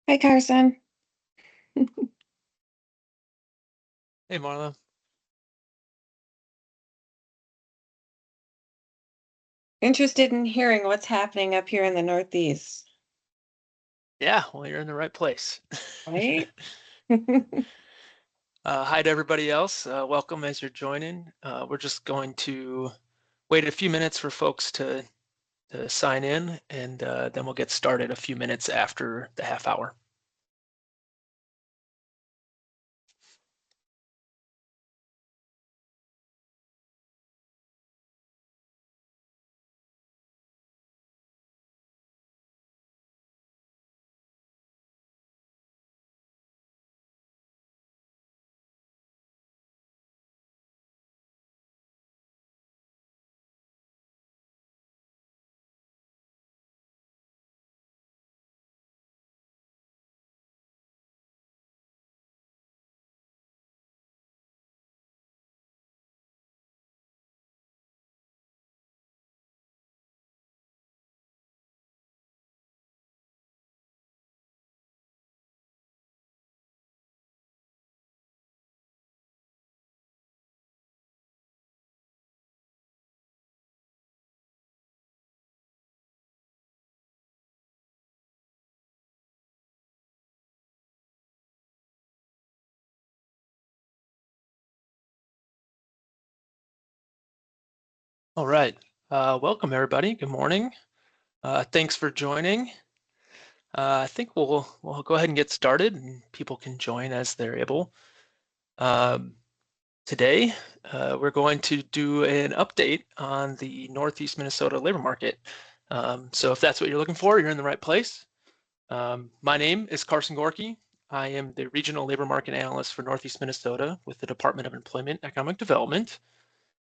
Hi, Carson. Hey, Marla. Interested in hearing what's happening up here in the Northeast, Yeah, well, you're in the right place. right? Hi to everybody else. Welcome as you're joining. We're just going to wait a few minutes for folks to sign in, and then we'll get started a few minutes after the half hour. All right. Welcome, everybody. Good morning. Thanks for joining. I think we'll go ahead and get started, and people can join as they're able. Today, we're going to do an update on the Northeast Minnesota labor market. So if that's what you're looking for, you're in the right place. My name is Carson Gorecki. I am the Regional Labor Market Analyst for Northeast Minnesota with the Department of Employment and Economic Development.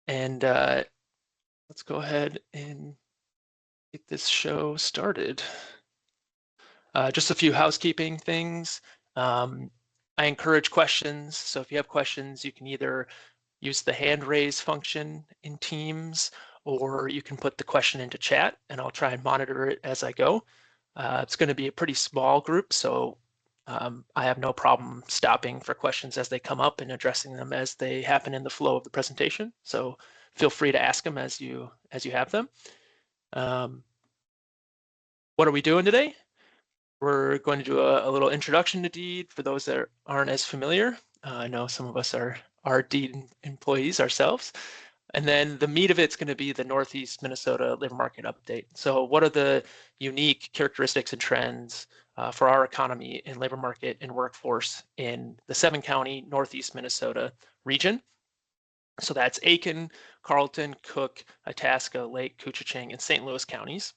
And let's go ahead and get this show started. Just a few housekeeping things. I encourage questions. So if you have questions, you can either use the hand raise function in Teams, or you can put the question into chat and I'll try and monitor it as I go. It's going to be a pretty small group, so I have no problem stopping for questions as they come up and addressing them as they happen in the flow of the presentation. So feel free to ask them as you have them. What are we doing today? We're going to do a little introduction to DEED for those that aren't as familiar. I know some of us are DEED employees ourselves. And then the meat of it's going to be the Northeast Minnesota labor market update. So what are the unique characteristics and trends for our economy and labor market and workforce in the 7-county Northeast Minnesota region? So that's Aiken, Carlton, Cook, Itasca, Lake, Koochiching, and St. Louis counties.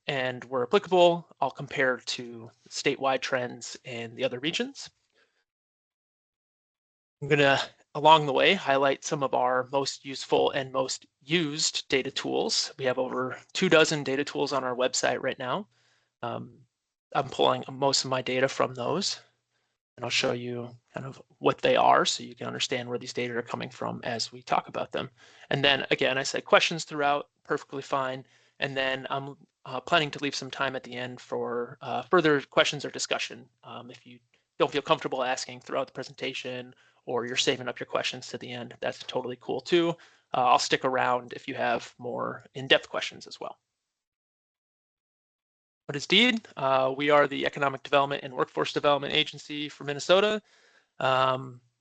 And where applicable, I'll compare to statewide trends in the other regions. I'm going to, along the way, highlight some of our most useful and most used data tools. We have over 24 data tools on our website right now. I'm pulling most of my data from those, and I'll show you kind of what they are so you can understand where these data are coming from as we talk about them. And then again, I said questions throughout, perfectly fine. And then I'm planning to leave some time at the end for further questions or discussion. If you don't feel comfortable asking throughout the presentation, or you're saving up your questions to the end, that's totally cool too. I'll stick around if you have more in-depth questions as well. What is DEED? We are the Economic Development and Workforce Development Agency for Minnesota.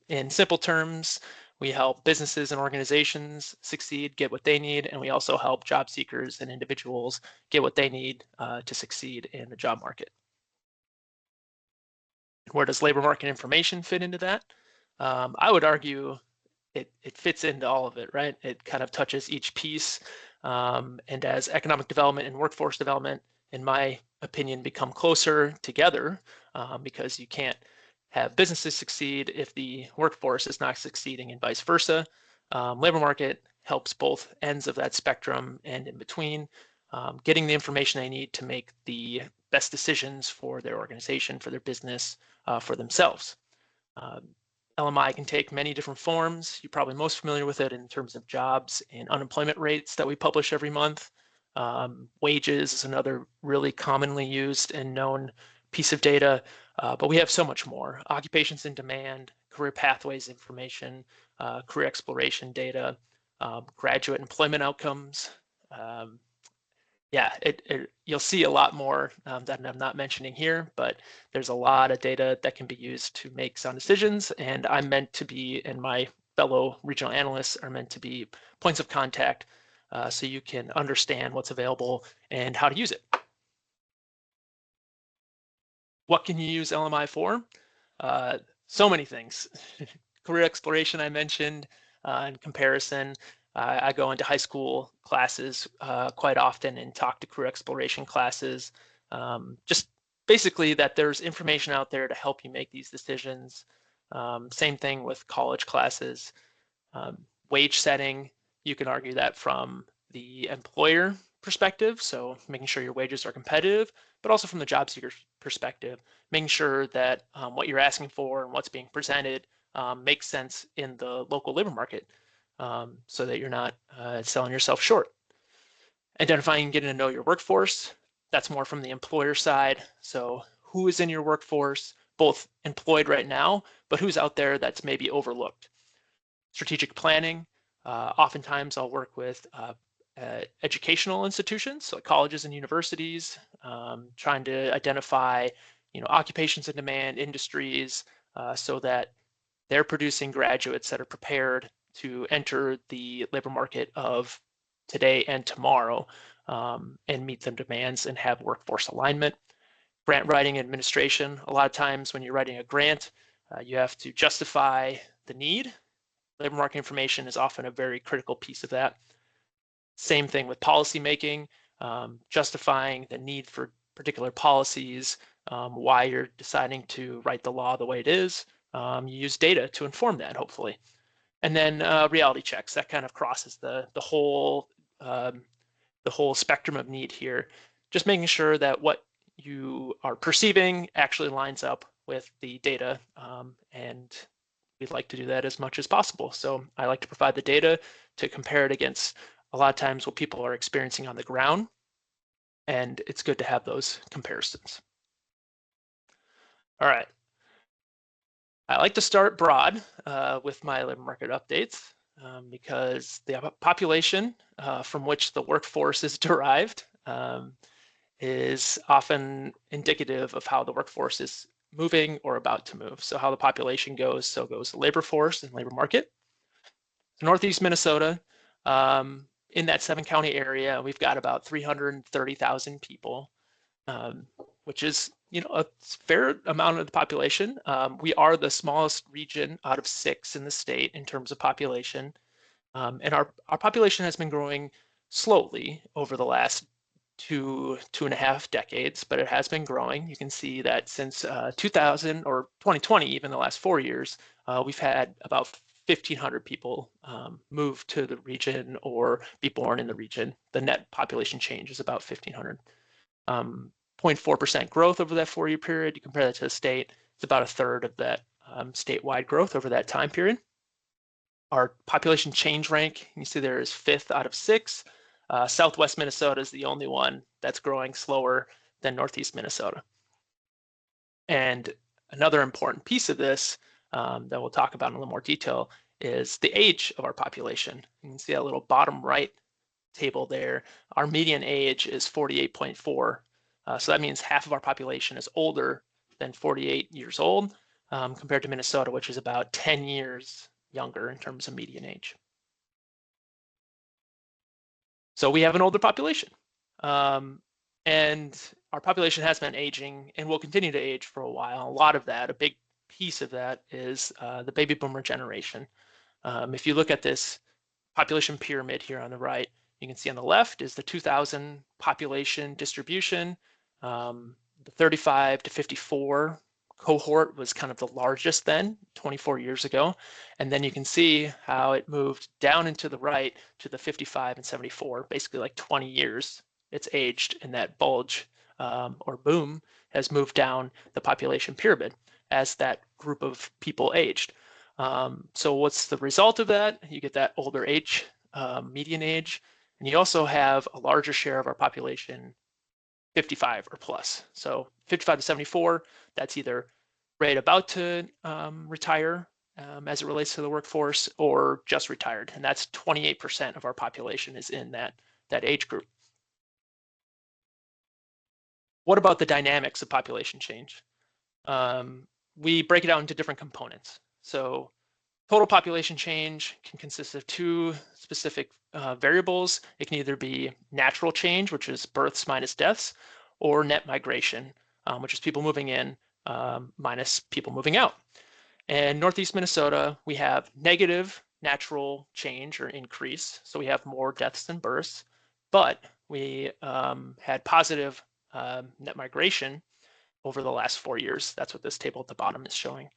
In simple terms, we help businesses and organizations succeed, get what they need, and we also help job seekers and individuals get what they need to succeed in the job market. Where does labor market information fit into that? I would argue it fits into all of it, right? It kind of touches each piece. And as economic development and workforce development, in my opinion, become closer together, because you can't have businesses succeed if the workforce is not succeeding and vice versa. Labor market helps both ends of that spectrum and in between, getting the information they need to make the best decisions for their organization, for their business, for themselves. LMI can take many different forms. You're probably most familiar with it in terms of jobs and unemployment rates that we publish every month. Wages is another really commonly used and known piece of data, but we have so much more. Occupations in demand, career pathways information, career exploration data, graduate employment outcomes. Yeah, you'll see a lot more that I'm not mentioning here, but there's a lot of data that can be used to make sound decisions, and I'm meant to be, and my fellow regional analysts are meant to be points of contact so you can understand what's available and how to use it. What can you use LMI for? So many things. Career exploration I mentioned, in comparison. I go into high school classes quite often and talk to career exploration classes. Just basically that there's information out there to help you make these decisions. Same thing with college classes. Wage setting, you can argue that from the employer perspective, so making sure your wages are competitive, but also from the job seeker perspective, making sure that what you're asking for and what's being presented makes sense in the local labor market so that you're not selling yourself short. Identifying and getting to know your workforce, that's more from the employer side. So who is in your workforce, both employed right now, but who's out there that's maybe overlooked. Strategic planning, oftentimes I'll work with educational institutions, so like colleges and universities, trying to identify, occupations in demand, industries, so that they're producing graduates that are prepared to enter the labor market of today and tomorrow and meet the demands and have workforce alignment. Grant writing administration, a lot of times when you're writing a grant, you have to justify the need. Labor market information is often a very critical piece of that. Same thing with policy making, justifying the need for particular policies, why you're deciding to write the law the way it is. You use data to inform that, hopefully. And then reality checks, that kind of crosses the whole spectrum of need here. Just making sure that what you are perceiving actually lines up with the data, and we'd like to do that as much as possible. So I like to provide the data to compare it against a lot of times what people are experiencing on the ground, and it's good to have those comparisons. All right. I like to start broad with my labor market updates because the population from which the workforce is derived is often indicative of how the workforce is moving or about to move. So how the population goes, so goes the labor force and labor market. So Northeast Minnesota, in that 7-county area, we've got about 330,000 people, which is a fair amount of the population. We are the smallest region out of 6 in the state in terms of population. And our population has been growing slowly over the last 2.5 decades, but it has been growing. You can see that since 2000 or 2020, even the last 4 years, we've had about 1,500 people move to the region or be born in the region. The net population change is about 1,500. 0.4% growth over that 4-year period. You compare that to the state, it's about a third of that statewide growth over that time period. Our population change rank, you see there is 5th out of 6. Southwest Minnesota is the only one that's growing slower than Northeast Minnesota. And another important piece of this that we'll talk about in a little more detail is the age of our population. You can see that little bottom right table there. Our median age is 48.4. So that means half of our population is older than 48 years old compared to Minnesota, which is about 10 years younger in terms of median age. So we have an older population. And our population has been aging and will continue to age for a while. A lot of that, a big piece of that is the baby boomer generation. If you look at this population pyramid here on the right, you can see on the left is the 2000 population distribution. The 35 to 54 cohort was kind of the largest then, 24 years ago. And then you can see how it moved down into the right to the 55 and 74, basically like 20 years it's aged, and that bulge or boom has moved down the population pyramid as that group of people aged. So what's the result of that? You get that older age, median age, and you also have a larger share of our population 55 or plus. So 55 to 74, that's either right about to retire as it relates to the workforce or just retired. And that's 28% of our population is in that age group. What about the dynamics of population change? We break it out into different components. So total population change can consist of two specific variables. It can either be natural change, which is births minus deaths, or net migration, which is people moving in minus people moving out. And Northeast Minnesota, we have negative natural change or increase. So we have more deaths than births, but we had positive net migration over the last 4 years. That's what this table at the bottom is showing.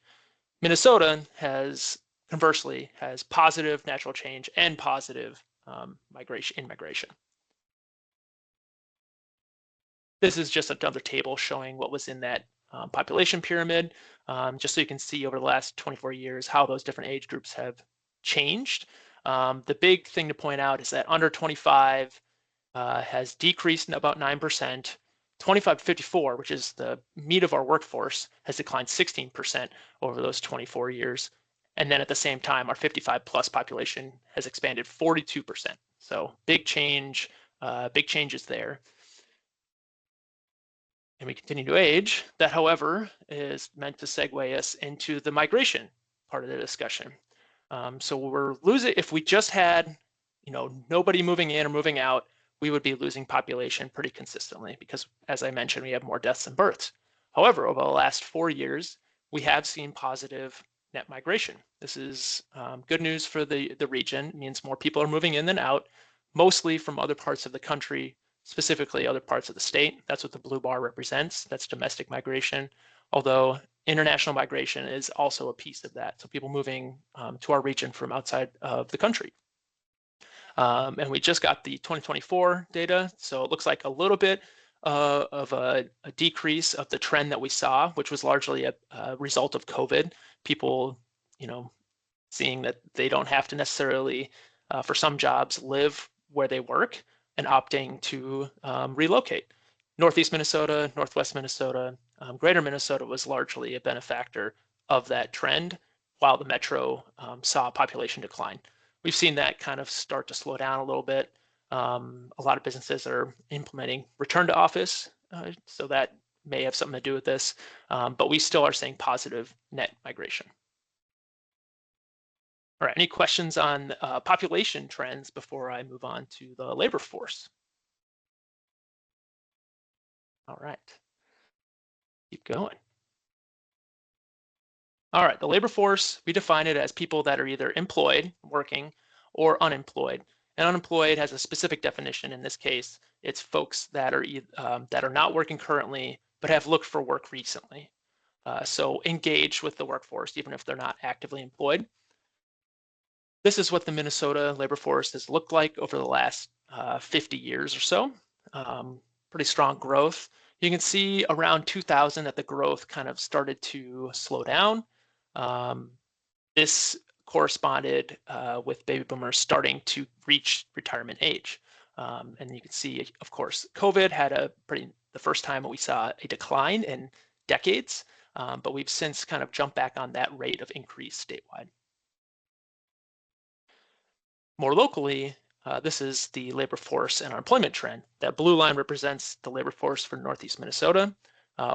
Minnesota has, conversely, has positive natural change and positive immigration. This is just another table showing what was in that population pyramid, just so you can see over the last 24 years how those different age groups have changed. The big thing to point out is that under 25 has decreased in about 9%. 25 to 54, which is the meat of our workforce, has declined 16% over those 24 years. And then at the same time, our 55 plus population has expanded 42%. So big change, big changes there. And we continue to age. That, however, is meant to segue us into the migration part of the discussion. So we're losing, if we just had, nobody moving in or moving out, we would be losing population pretty consistently because, as I mentioned, we have more deaths than births. However, over the last 4 years, we have seen positive net migration. This is good news for the region. It means more people are moving in than out, mostly from other parts of the country, specifically other parts of the state. That's what the blue bar represents. That's domestic migration, although international migration is also a piece of that. So people moving to our region from outside of the country. And we just got the 2024 data. So it looks like a little bit of a decrease of the trend that we saw, which was largely a result of COVID. People, seeing that they don't have to necessarily, for some jobs, live where they work and opting to relocate. Northeast Minnesota, Northwest Minnesota, Greater Minnesota was largely a benefactor of that trend, while the metro saw population decline. We've seen that kind of start to slow down a little bit. A lot of businesses are implementing return to office, so that may have something to do with this, but we still are seeing positive net migration. All right, any questions on population trends before I move on to the labor force? All right, keep going. All right, the labor force, we define it as people that are either employed, working, or unemployed. And unemployed has a specific definition. In this case, it's folks that are not working currently, but have looked for work recently. So engaged with the workforce, even if they're not actively employed. This is what the Minnesota labor force has looked like over the last 50 years or so. Pretty strong growth. You can see around 2000 that the growth kind of started to slow down. This corresponded with baby boomers starting to reach retirement age. And you can see, of course, COVID had the first time we saw a decline in decades, but we've since kind of jumped back on that rate of increase statewide. More locally, this is the labor force and our employment trend. That blue line represents the labor force for Northeast Minnesota.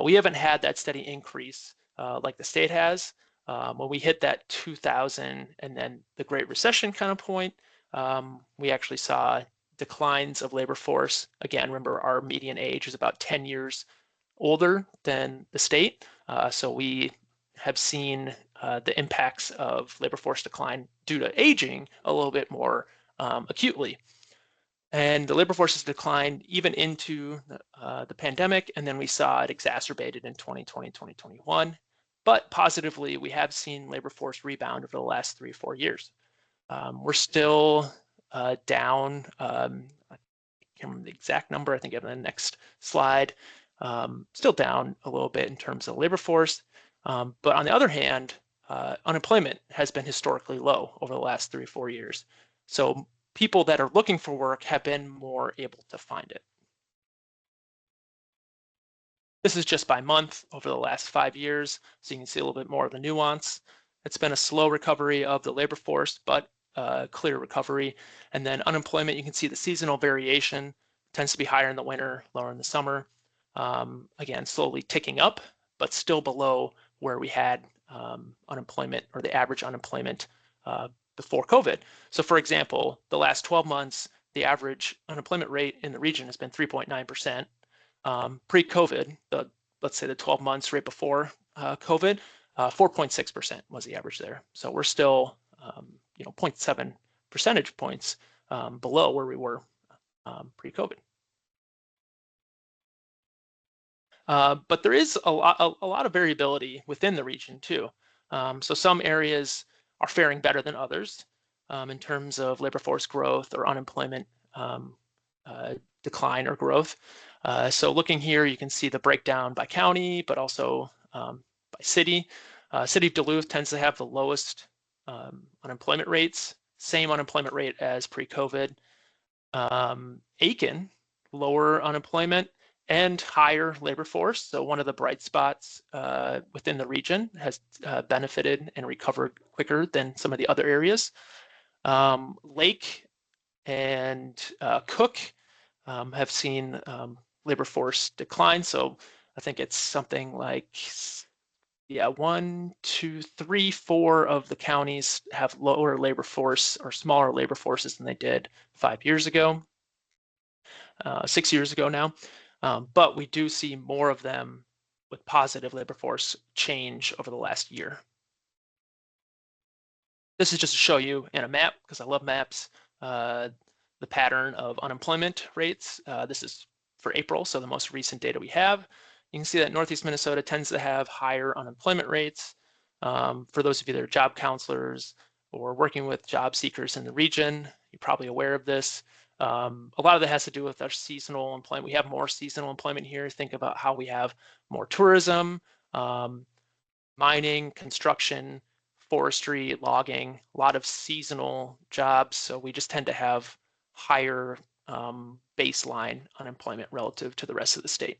We haven't had that steady increase like the state has. When we hit that 2000 and then the Great Recession kind of point, we actually saw declines of labor force. Again, remember our median age is about 10 years older than the state. So we have seen the impacts of labor force decline due to aging a little bit more acutely. And the labor force has declined even into the pandemic, and then we saw it exacerbated in 2020, 2021. But positively, we have seen labor force rebound over the last 3 or 4 years. We're still down, I can't remember the exact number, I think on the next slide, still down a little bit in terms of labor force. But on the other hand, unemployment has been historically low over the last 3 or 4 years. So people that are looking for work have been more able to find it. This is just by month over the last 5 years, so you can see a little bit more of the nuance. It's been a slow recovery of the labor force, but clear recovery. And then unemployment, you can see the seasonal variation tends to be higher in the winter, lower in the summer. Again, slowly ticking up, but still below where we had unemployment or the average unemployment before COVID. So for example, the last 12 months, the average unemployment rate in the region has been 3.9%. Pre-COVID, let's say the 12 months right before COVID, 4.6% was the average there. So we're still, 0.7 percentage points below where we were pre-COVID. But there is a lot of variability within the region too. So some areas are faring better than others in terms of labor force growth or unemployment decline or growth. So looking here, you can see the breakdown by county, but also by city. City of Duluth tends to have the lowest unemployment rates, same unemployment rate as pre-COVID. Aiken, lower unemployment and higher labor force. So one of the bright spots within the region has benefited and recovered quicker than some of the other areas. Lake and Cook have seen labor force decline. So I think it's something like, 1, 2, 3, 4 of the counties have lower labor force or smaller labor forces than they did 5 years ago, 6 years ago now. But we do see more of them with positive labor force change over the last year. This is just to show you in a map, because I love maps, the pattern of unemployment rates. This is for April, so the most recent data we have. You can see that Northeast Minnesota tends to have higher unemployment rates. For those of you that are job counselors or working with job seekers in the region, you're probably aware of this. A lot of that has to do with our seasonal employment. We have more seasonal employment here. Think about how we have more tourism, mining, construction, forestry, logging, a lot of seasonal jobs. So we just tend to have higher baseline unemployment relative to the rest of the state.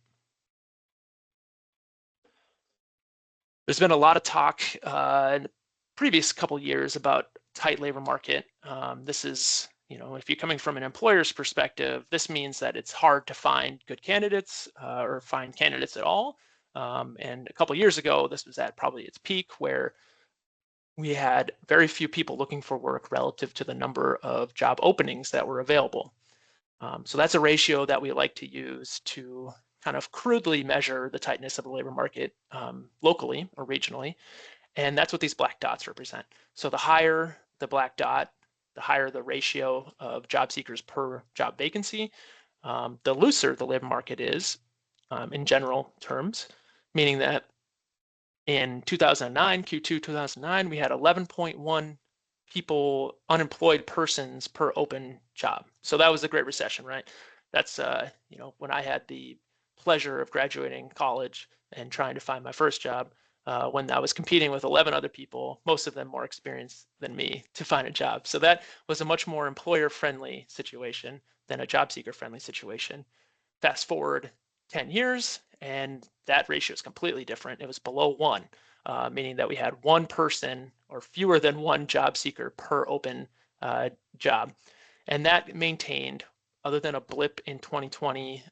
There's been a lot of talk in the previous couple of years about tight labor market. This is, if you're coming from an employer's perspective, this means that it's hard to find good candidates or find candidates at all. And a couple of years ago, this was at probably its peak, where we had very few people looking for work relative to the number of job openings that were available. So that's a ratio that we like to use to kind of crudely measure the tightness of the labor market locally or regionally. And that's what these black dots represent. So the higher the black dot, the higher the ratio of job seekers per job vacancy, the looser the labor market is in general terms, meaning that in 2009, Q2 2009, we had 11.1 people, unemployed persons per open job. So that was the Great Recession, right? That's, when I had the pleasure of graduating college and trying to find my first job, when I was competing with 11 other people, most of them more experienced than me, to find a job. So that was a much more employer-friendly situation than a job seeker-friendly situation. Fast forward 10 years, and that ratio is completely different. It was below 1, meaning that we had 1 person or fewer than 1 job seeker per open job. And that maintained, other than a blip in 2020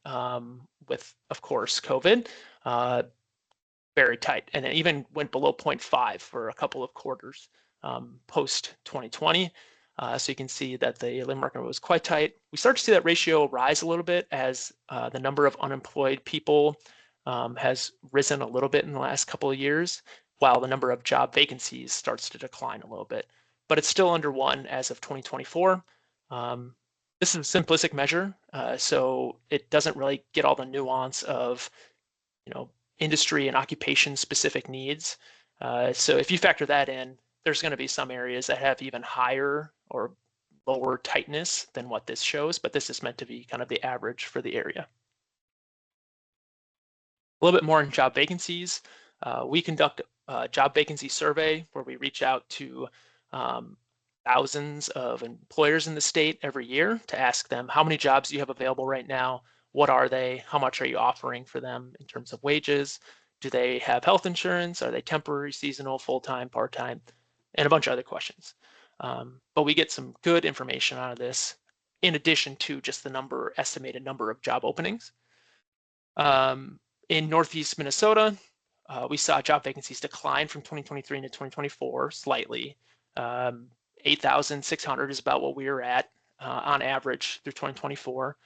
with, of course, COVID, very tight. And it even went below 0.5 for a couple of quarters post 2020. So you can see that the labor market was quite tight. We start to see that ratio rise a little bit as the number of unemployed people has risen a little bit in the last couple of years, while the number of job vacancies starts to decline a little bit. But it's still under 1 as of 2024. This is a simplistic measure, so it doesn't really get all the nuance of, industry and occupation specific needs. So if you factor that in, there's going to be some areas that have even higher or lower tightness than what this shows, but this is meant to be kind of the average for the area. A little bit more in job vacancies. We conduct a job vacancy survey where we reach out to thousands of employers in the state every year to ask them, how many jobs do you have available right now? What are they? How much are you offering for them in terms of wages? Do they have health insurance? Are they temporary, seasonal, full-time, part-time? And a bunch of other questions. But we get some good information out of this in addition to just the estimated number of job openings. In Northeast Minnesota, we saw job vacancies decline from 2023 into 2024 slightly. 8,600 is about what we were at on average through 2024.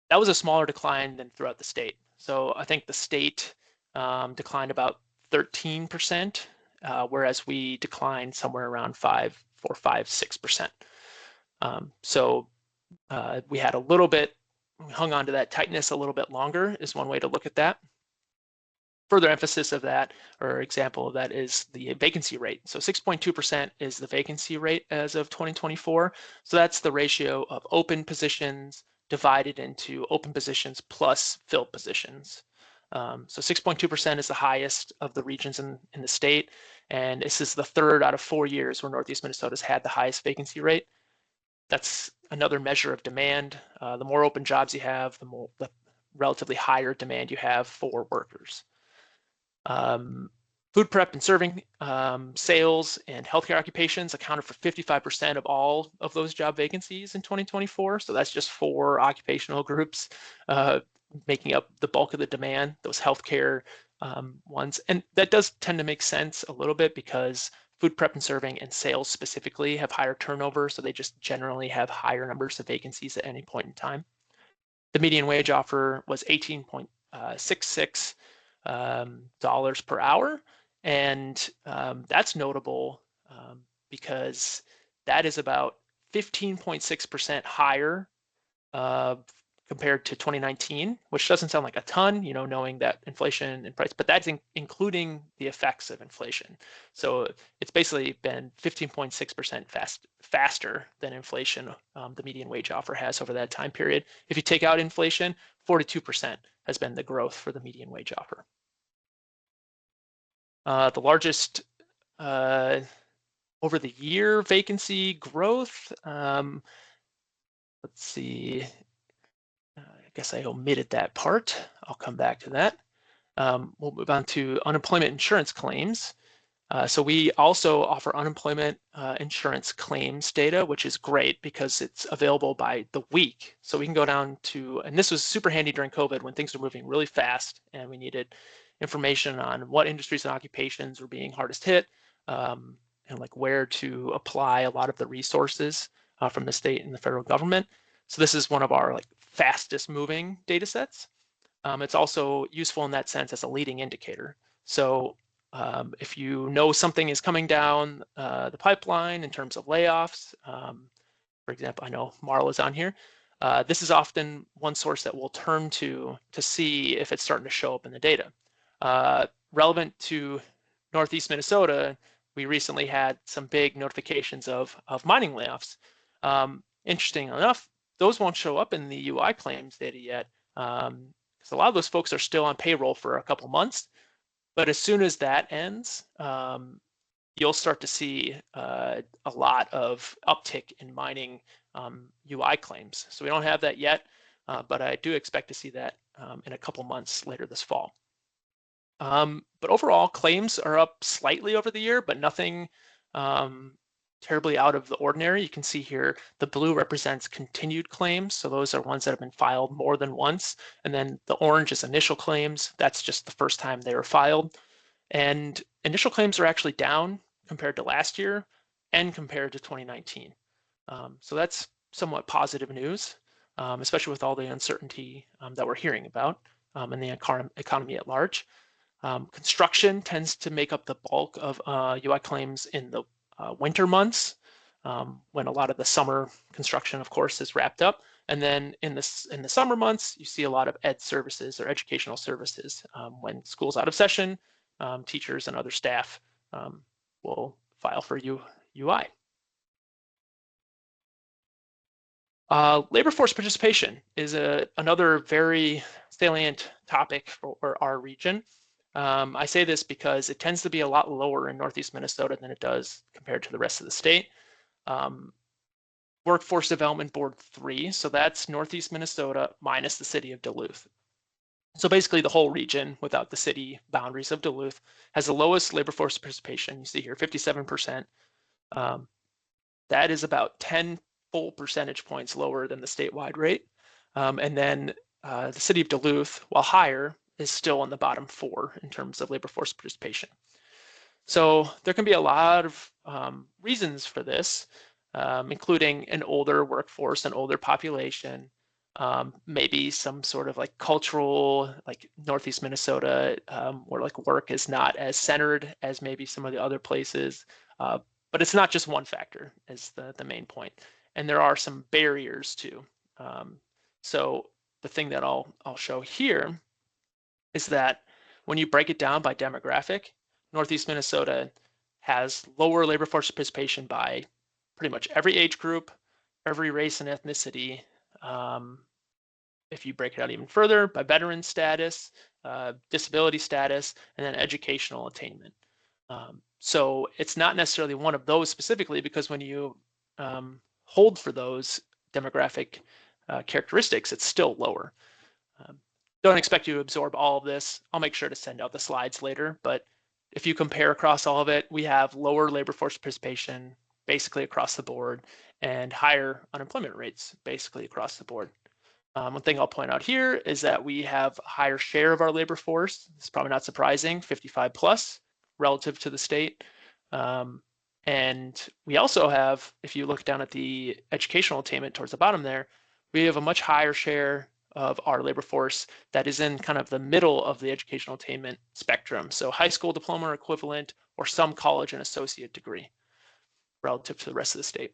That was a smaller decline than throughout the state. So I think the state declined about 13%, whereas we declined somewhere around 6%. So we had a little bit, we hung on to that tightness a little bit longer is one way to look at that. Further emphasis of that, or example of that, is the vacancy rate. So 6.2% is the vacancy rate as of 2024. So that's the ratio of open positions divided into open positions plus filled positions. So 6.2% is the highest of the regions in the state. And this is the third out of 4 years where Northeast Minnesota's had the highest vacancy rate. That's another measure of demand. The more open jobs you have, the relatively higher demand you have for workers. Food prep and serving, sales, and healthcare occupations accounted for 55% of all of those job vacancies in 2024. So that's just 4 occupational groups making up the bulk of the demand, those healthcare ones. And that does tend to make sense a little bit because food prep and serving and sales specifically have higher turnover. So they just generally have higher numbers of vacancies at any point in time. The median wage offer was 18.66 dollars per hour. And that's notable because that is about 15.6% higher compared to 2019, which doesn't sound like a ton, knowing that inflation and price, but that's including the effects of inflation. So it's basically been 15.6% faster than inflation, the median wage offer has over that time period. If you take out inflation, 42% has been the growth for the median wage offer. The largest over the year vacancy growth, let's see, I guess I omitted that part. I'll come back to that. We'll move on to unemployment insurance claims. So we also offer unemployment insurance claims data, which is great because it's available by the week. So we can go down to, and this was super handy during COVID when things were moving really fast and we needed information on what industries and occupations were being hardest hit, and like where to apply a lot of the resources from the state and the federal government. So this is one of our fastest moving data sets. It's also useful in that sense as a leading indicator. So if you know something is coming down the pipeline in terms of layoffs, for example, I know Marla's on here. This is often one source that we'll turn to see if it's starting to show up in the data. Relevant to Northeast Minnesota, we recently had some big notifications of mining layoffs. Interesting enough, those won't show up in the UI claims data yet, because a lot of those folks are still on payroll for a couple months. But as soon as that ends, you'll start to see a lot of uptick in mining UI claims. So we don't have that yet, but I do expect to see that in a couple months later this fall. But overall, claims are up slightly over the year, but nothing terribly out of the ordinary. You can see here the blue represents continued claims. So those are ones that have been filed more than once. And then the orange is initial claims. That's just the first time they were filed. And initial claims are actually down compared to last year and compared to 2019. So that's somewhat positive news, especially with all the uncertainty that we're hearing about in the economy at large. Construction tends to make up the bulk of UI claims in the winter months, when a lot of the summer construction, of course, is wrapped up. And then in the summer months, you see a lot of ed services or educational services. When school's out of session, teachers and other staff will file for UI. Labor force participation is another very salient topic for our region. I say this because it tends to be a lot lower in Northeast Minnesota than it does compared to the rest of the state. Workforce Development Board 3, so that's Northeast Minnesota minus the city of Duluth. So basically the whole region without the city boundaries of Duluth has the lowest labor force participation. You see here 57%. That is about 10 full percentage points lower than the statewide rate. And then the city of Duluth, while higher, is still on the bottom 4 in terms of labor force participation. So there can be a lot of reasons for this, including an older workforce, an older population, maybe some sort of like cultural, like Northeast Minnesota, where like work is not as centered as maybe some of the other places. But it's not just one factor is the main point. And there are some barriers too. So the thing that I'll show here is that when you break it down by demographic, Northeast Minnesota has lower labor force participation by pretty much every age group, every race and ethnicity. If you break it out even further, by veteran status, disability status, and then educational attainment. So it's not necessarily one of those specifically, because when you hold for those demographic characteristics, it's still lower. Don't expect you to absorb all of this. I'll make sure to send out the slides later, but if you compare across all of it, we have lower labor force participation basically across the board and higher unemployment rates basically across the board. One thing I'll point out here is that we have a higher share of our labor force. It's probably not surprising, 55 plus relative to the state. And we also have, if you look down at the educational attainment towards the bottom there, we have a much higher share of our labor force that is in kind of the middle of the educational attainment spectrum. So high school diploma or equivalent, or some college and associate degree relative to the rest of the state.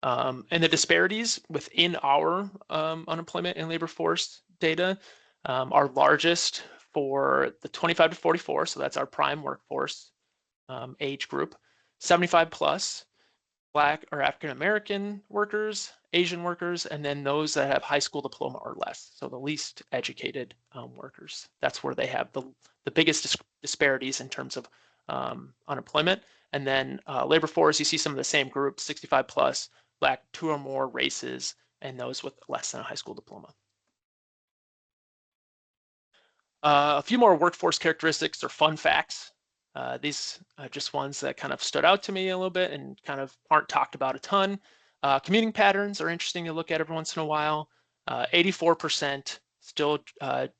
And the disparities within our unemployment and labor force data are largest for the 25 to 44, so that's our prime workforce age group, 75 plus, Black or African American workers, Asian workers, and then those that have high school diploma or less, so the least educated workers. That's where they have the biggest disparities in terms of unemployment. And then labor force, you see some of the same groups, 65 plus, Black, 2 or more races, and those with less than a high school diploma. A few more workforce characteristics or fun facts. These are just ones that kind of stood out to me a little bit and kind of aren't talked about a ton. Commuting patterns are interesting to look at every once in a while. 84% still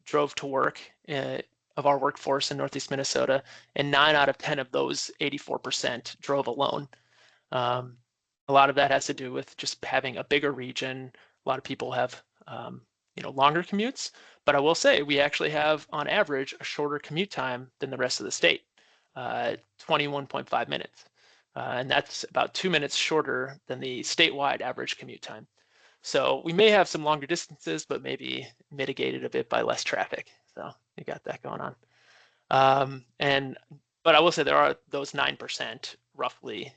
drove to work of our workforce in Northeast Minnesota, and 9 out of 10 of those 84% drove alone. A lot of that has to do with just having a bigger region. A lot of people have longer commutes, but I will say we actually have on average a shorter commute time than the rest of the state, 21.5 minutes. And that's about 2 minutes shorter than the statewide average commute time. So we may have some longer distances, but maybe mitigated a bit by less traffic. So you got that going on. But I will say there are those 9% roughly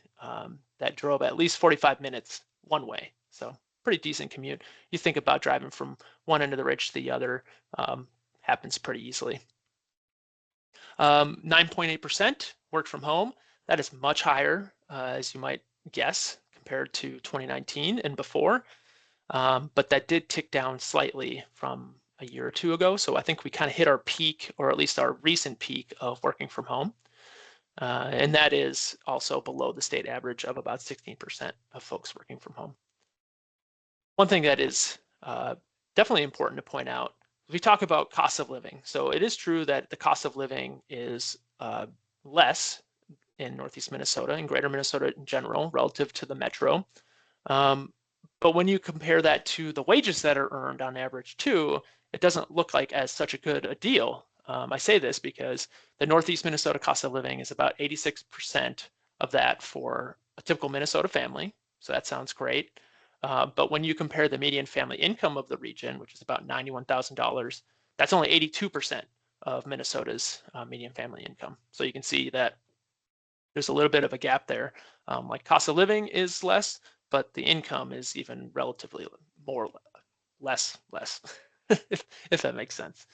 that drove at least 45 minutes one way. So pretty decent commute. You think about driving from one end of the ridge to the other, happens pretty easily. 9.8% work from home. That is much higher, as you might guess, compared to 2019 and before. But that did tick down slightly from a year or two ago. So I think we kind of hit our peak, or at least our recent peak of working from home. And that is also below the state average of about 16% of folks working from home. One thing that is definitely important to point out, we talk about cost of living. So it is true that the cost of living is less in Northeast Minnesota and Greater Minnesota in general relative to the metro. But when you compare that to the wages that are earned on average too, it doesn't look like as such a good a deal. I say this because the Northeast Minnesota cost of living is about 86% of that for a typical Minnesota family. So that sounds great. But when you compare the median family income of the region, which is about $91,000, that's only 82% of Minnesota's median family income. So you can see that there's a little bit of a gap there. Like cost of living is less, but the income is even relatively less, if that makes sense.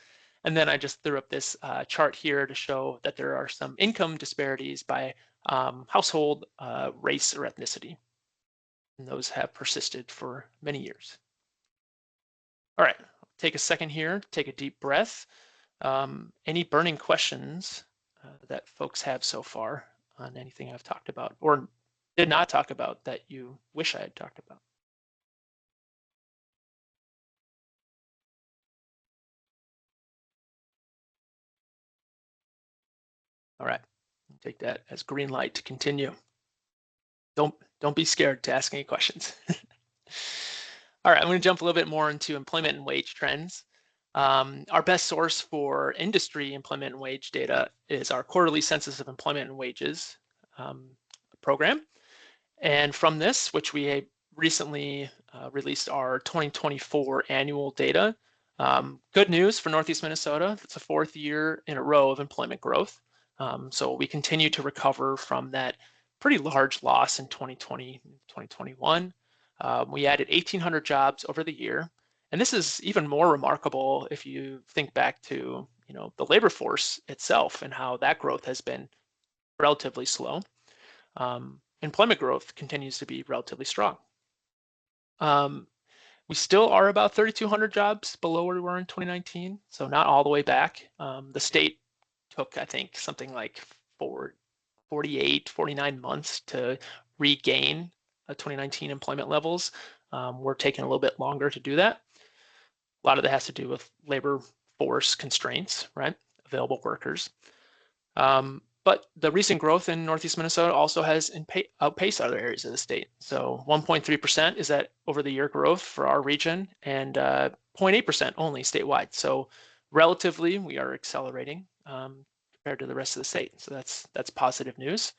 And then I just threw up this chart here to show that there are some income disparities by household, race, or ethnicity. and those have persisted for many years. All right, take a second here, take a deep breath. Any burning questions that folks have so far on anything I've talked about or did not talk about that you wish I had talked about? All right, take that as green light to continue. Don't be scared to ask any questions. All right, I'm going to jump a little bit more into employment and wage trends. Our best source for industry employment and wage data is our quarterly census of employment and wages program. And from this, which we recently released our 2024 annual data, good news for Northeast Minnesota. It's the fourth year in a row of employment growth. So we continue to recover from that pretty large loss in 2020, 2021. We added 1,800 jobs over the year. And this is even more remarkable if you think back to the labor force itself and how that growth has been relatively slow. Employment growth continues to be relatively strong. We still are about 3,200 jobs below where we were in 2019, so not all the way back. The state took, I think, something like 48, 49 months to regain 2019 employment levels. We're taking a little bit longer to do that. A lot of that has to do with labor force constraints, right? Available workers. But the recent growth in Northeast Minnesota also has outpaced other areas of the state. So 1.3% is that over the year growth for our region and 0.8% only statewide. So relatively, we are accelerating compared to the rest of the state. So that's positive news.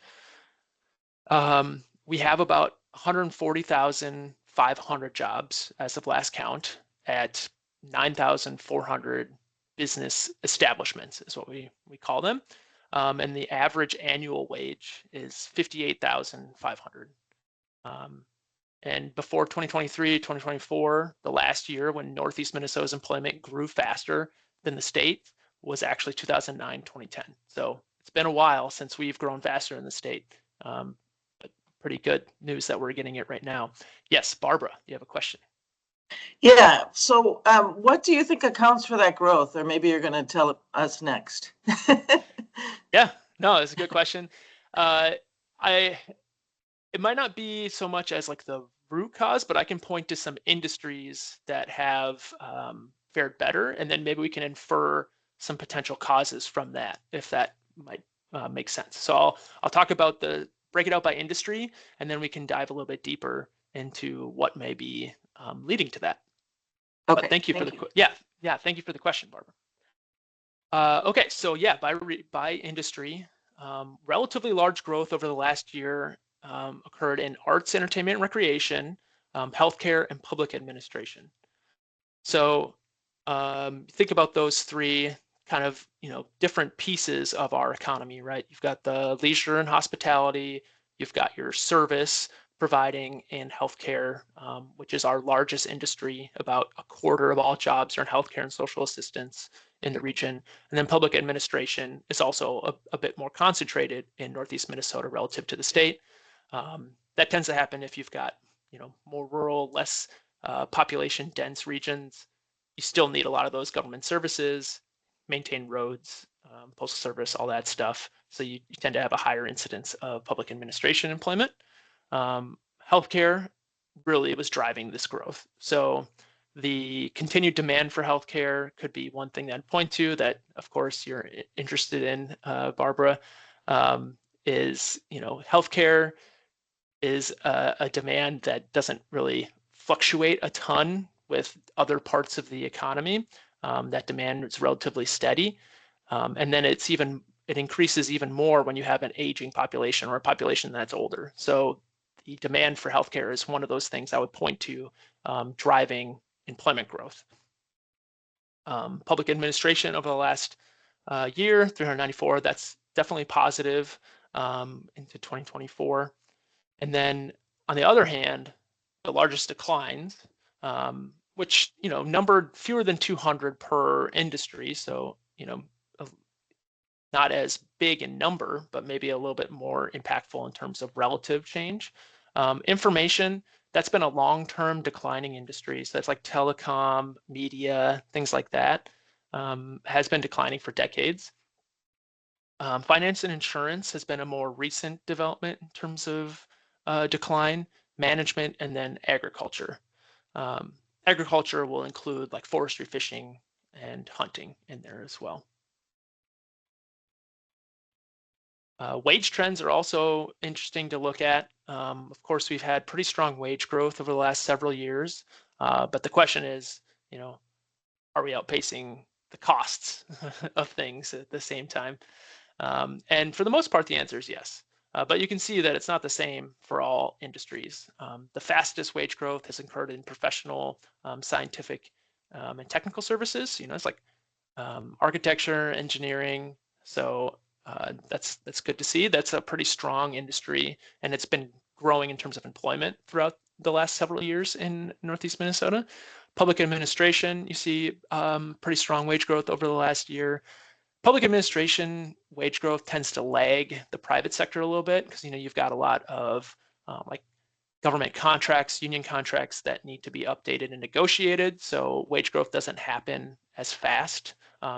We have about 140,500 jobs as of last count at 9,400 business establishments is what we call them. And the average annual wage is 58,500. And before 2023, 2024, the last year when Northeast Minnesota's employment grew faster than the state was actually 2009, 2010. So it's been a while since we've grown faster in the state. But pretty good news that we're getting it right now. Yes, Barbara, you have a question. Yeah. So what do you think accounts for that growth? Or maybe you're going to tell us next. Yeah, no, it's a good question. It might not be so much as like the root cause, but I can point to some industries that have fared better, and then maybe we can infer some potential causes from that, if that might make sense. So I'll talk about break it out by industry, and then we can dive a little bit deeper into what may be leading to that. Okay. But thank you for the thank you for the question, Barbara. Okay, so yeah, by industry, relatively large growth over the last year occurred in arts, entertainment, and recreation, healthcare, and public administration. So think about those three kind of different pieces of our economy, right? You've got the leisure and hospitality, you've got your service providing in healthcare, which is our largest industry. About a quarter of all jobs are in healthcare and social assistance in the region. And then public administration is also a bit more concentrated in Northeast Minnesota relative to the state. That tends to happen if you've got more rural, less population dense regions. You still need a lot of those government services, maintain roads, postal service, all that stuff. So you tend to have a higher incidence of public administration employment. Healthcare really was driving this growth. So the continued demand for healthcare could be one thing that I'd point to that, of course, you're interested in, Barbara, is healthcare is a demand that doesn't really fluctuate a ton with other parts of the economy. That demand is relatively steady. And then it increases even more when you have an aging population or a population that's older. So the demand for healthcare is one of those things I would point to driving employment growth. Public administration over the last year, 394, that's definitely positive into 2024. And then on the other hand, the largest declines, which numbered fewer than 200 per industry, so not as big in number, but maybe a little bit more impactful in terms of relative change. Information that's been a long-term declining industry. So that's like telecom, media, things like that, has been declining for decades. Finance and insurance has been a more recent development in terms of decline, management, and then agriculture. Agriculture will include like forestry, fishing, and hunting in there as well. Wage trends are also interesting to look at. Of course, we've had pretty strong wage growth over the last several years, but the question is, are we outpacing the costs of things at the same time? And for the most part, the answer is yes. But you can see that it's not the same for all industries. The fastest wage growth has occurred in professional, scientific, and technical services. It's like architecture, engineering. So that's good to see. That's a pretty strong industry, and it's been growing in terms of employment throughout the last several years in Northeast Minnesota. Public administration, you see pretty strong wage growth over the last year. Public administration wage growth tends to lag the private sector a little bit because you've got a lot of like government contracts, union contracts that need to be updated and negotiated. So wage growth doesn't happen as fast.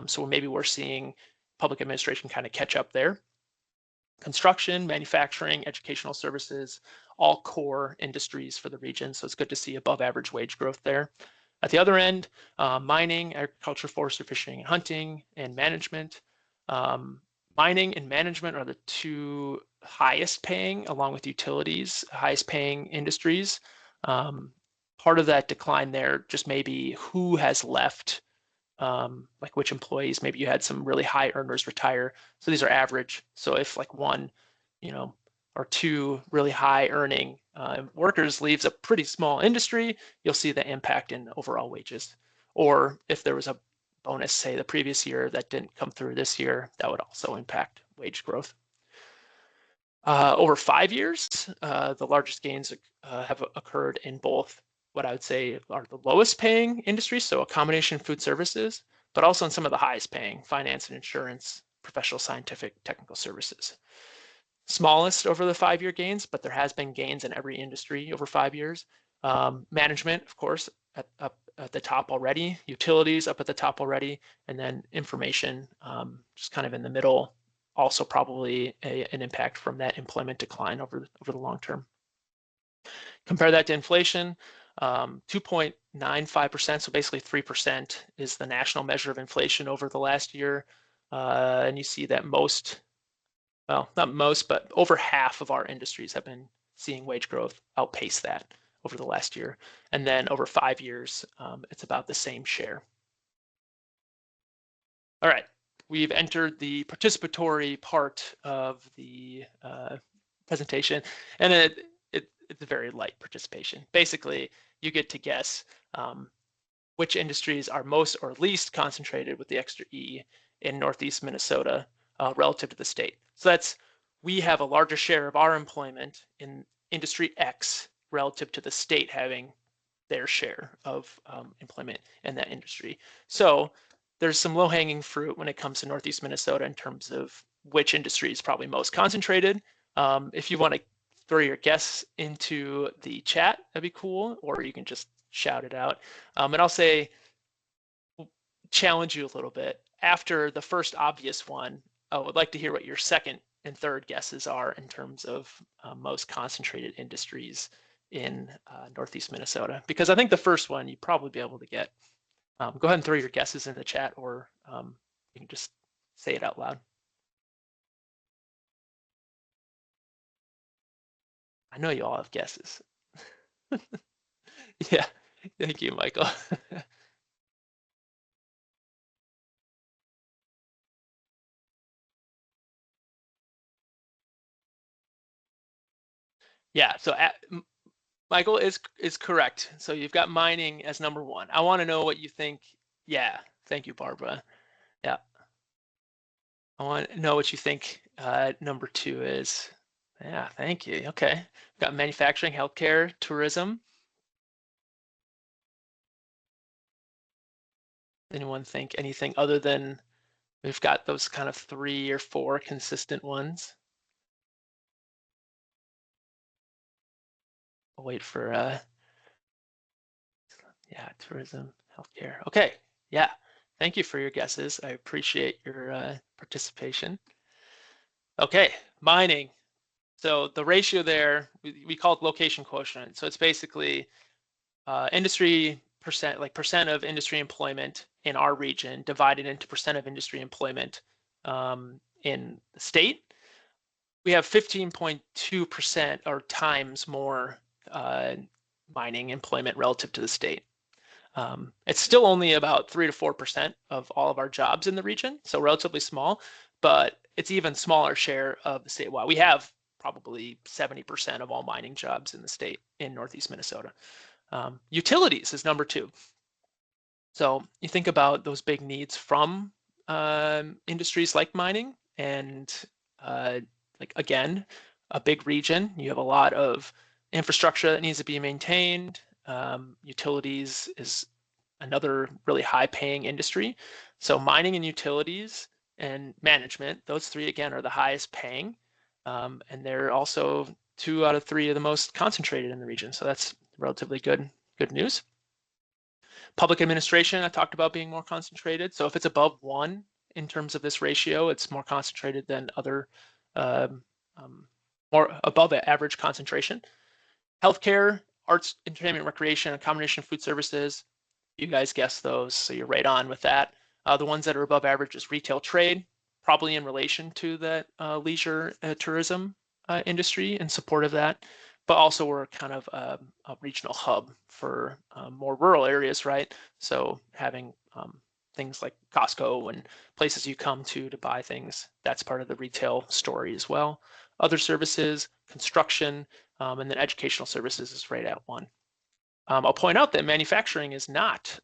So maybe we're seeing public administration kind of catch up there. Construction, manufacturing, educational services, all core industries for the region. So it's good to see above average wage growth there. At the other end, mining, agriculture, forestry, fishing, and hunting, and management. Mining and management are the two highest paying, along with utilities, highest paying industries. Part of that decline there just maybe who has left, like which employees. Maybe you had some really high earners retire. So these are average. So if like one, or two really high earning workers leaves a pretty small industry, you'll see the impact in overall wages. Or if there was a bonus, say the previous year that didn't come through this year, that would also impact wage growth. Over 5 years, the largest gains have occurred in both what I would say are the lowest paying industries, so accommodation, food services, but also in some of the highest paying, finance and insurance, professional, scientific, technical services. Smallest over the 5-year gains, but there has been gains in every industry over 5 years. Management, of course, up at the top already, utilities up at the top already, and then information just kind of in the middle, also probably an impact from that employment decline over the long term. Compare that to inflation, 2.95%, so basically 3% is the national measure of inflation over the last year. And you see that well, not most, but over half of our industries have been seeing wage growth outpace that over the last year. And then over 5 years, it's about the same share. All right, we've entered the participatory part of the presentation, and it's a very light participation. Basically, you get to guess which industries are most or least concentrated with the extra E in Northeast Minnesota relative to the state. So we have a larger share of our employment in industry X relative to the state having their share of employment in that industry. So there's some low-hanging fruit when it comes to Northeast Minnesota in terms of which industry is probably most concentrated. If you want to throw your guess into the chat, that'd be cool, or you can just shout it out. And I'll say, challenge you a little bit. After the first obvious one, I would like to hear what your second and third guesses are in terms of most concentrated industries in Northeast Minnesota. Because I think the first one you'd probably be able to get. Go ahead and throw your guesses in the chat, or you can just say it out loud. I know you all have guesses. Yeah, thank you, Michael. Yeah, so Michael is correct. So you've got mining as number one. I want to know what you think. Yeah, thank you, Barbara. Yeah. I want to know what you think number two is. Yeah, thank you. Okay. We've got manufacturing, healthcare, tourism. Anyone think anything other than we've got those kind of 3 or 4 consistent ones? I'll wait for, yeah, tourism, healthcare. Okay, yeah. Thank you for your guesses. I appreciate your participation. Okay, mining. So the ratio there, we call it location quotient. So it's basically industry percent, like percent of industry employment in our region divided into percent of industry employment in the state. We have 15.2% or times more mining employment relative to the state. It's still only about 3 to 4% of all of our jobs in the region, so relatively small, but it's even smaller share of the statewide. We have probably 70% of all mining jobs in the state in Northeast Minnesota. Utilities is number 2. So you think about those big needs from industries like mining, and like again, a big region. You have a lot of infrastructure that needs to be maintained. Utilities is another really high-paying industry. So mining and utilities and management, those 3 again are the highest paying, and they're also 2 out of 3 of the most concentrated in the region. So that's relatively good news. Public administration, I talked about being more concentrated. So if it's above 1 in terms of this ratio, it's more concentrated than other, more above average concentration. Healthcare, arts, entertainment, recreation, accommodation, food services. You guys guessed those, so you're right on with that. The ones that are above average is retail trade, probably in relation to that leisure tourism industry in support of that. But also we're kind of a regional hub for more rural areas, right? So having things like Costco and places you come to buy things, that's part of the retail story as well. Other services, construction, and then educational services is right at 1. I'll point out that manufacturing is not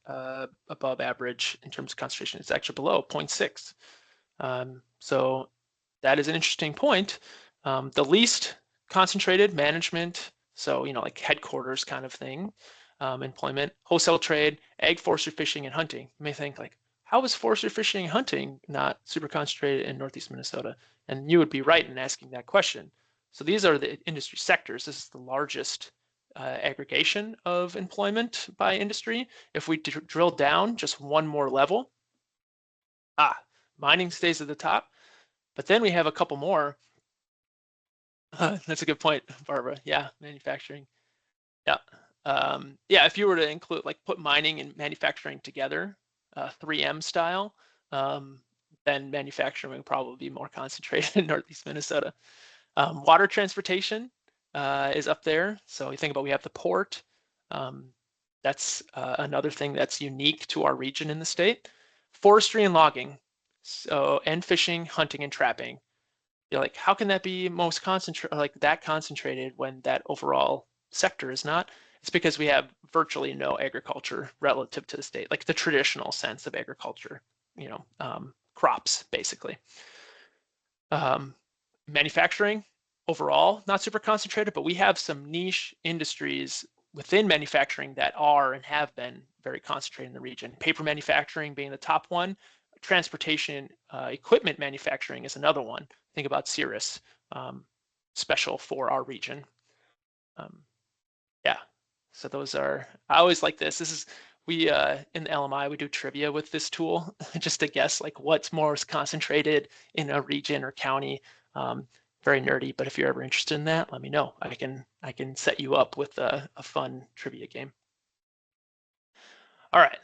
above average in terms of concentration. It's actually below 0.6. So that is an interesting point. The least concentrated management, so like headquarters kind of thing, employment, wholesale trade, ag, forestry, fishing, and hunting. You may think like, how is forestry, fishing, and hunting not super concentrated in Northeast Minnesota? And you would be right in asking that question. So these are the industry sectors. This is the largest aggregation of employment by industry. If we drill down just 1 more level, mining stays at the top, but then we have a couple more. That's a good point, Barbara. Yeah, manufacturing. Yeah. Yeah, if you were to include, like put mining and manufacturing together, 3M style, then manufacturing would probably be more concentrated in Northeast Minnesota. Water transportation is up there. So you think about, we have the port. That's another thing that's unique to our region in the state. Forestry and logging, so, and fishing, hunting, and trapping. You're like, how can that be most concentrated, like that concentrated when that overall sector is not? It's because we have virtually no agriculture relative to the state, like the traditional sense of agriculture, crops basically. Manufacturing overall, not super concentrated, but we have some niche industries within manufacturing that are and have been very concentrated in the region. Paper manufacturing being the top one. Transportation equipment manufacturing is another one. Think about Cirrus, special for our region. Yeah, so those are, I always like this. This is, we in the LMI, we do trivia with this tool just to guess like what's more concentrated in a region or county. Very nerdy, but if you're ever interested in that, let me know. I can set you up with a fun trivia game. All right.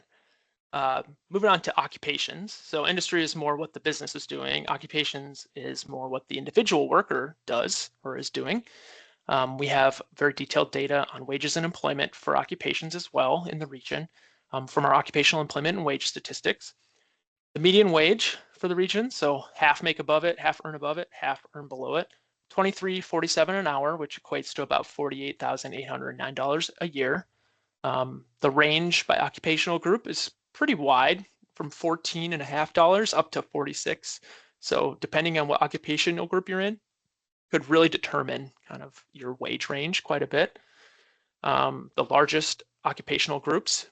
Moving on to occupations. So industry is more what the business is doing. Occupations is more what the individual worker does or is doing. We have very detailed data on wages and employment for occupations as well in the region from our occupational employment and wage statistics. The median wage for the region, so half make above it, half earn above it, half earn below it, $23.47 an hour, which equates to about $48,809 a year. The range by occupational group is pretty wide, from $14.50 up to $46. So depending on what occupational group you're in, could really determine kind of your wage range quite a bit. The largest occupational groups,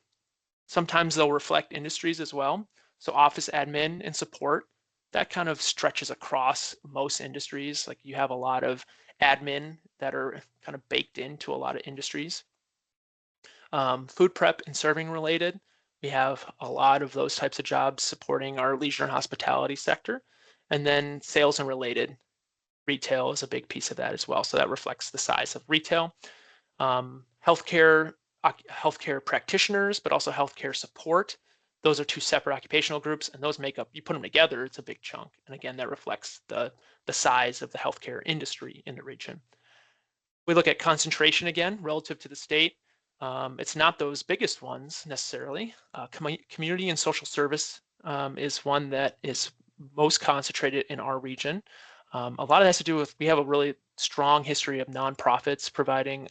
sometimes they'll reflect industries as well. So office admin and support that kind of stretches across most industries. Like you have a lot of admin that are kind of baked into a lot of industries. Food prep and serving related, we have a lot of those types of jobs supporting our leisure and hospitality sector. And then sales and related, retail is a big piece of that as well. So that reflects the size of retail. Healthcare practitioners, but also healthcare support. Those are two separate occupational groups, and those make up, you put them together, it's a big chunk. And again, that reflects the size of the healthcare industry in the region. We look at concentration again, relative to the state. It's not those biggest ones necessarily. Community and social service is one that is most concentrated in our region. A lot of that has to do with, we have a really strong history of nonprofits providing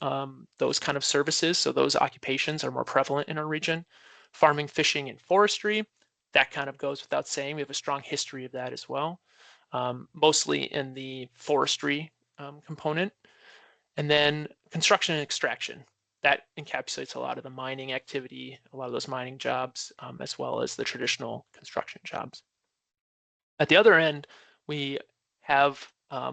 those kind of services. So those occupations are more prevalent in our region. Farming, fishing, and forestry, that kind of goes without saying. We have a strong history of that as well, mostly in the forestry component. And then construction and extraction, that encapsulates a lot of the mining activity, a lot of those mining jobs, as well as the traditional construction jobs. At the other end, we have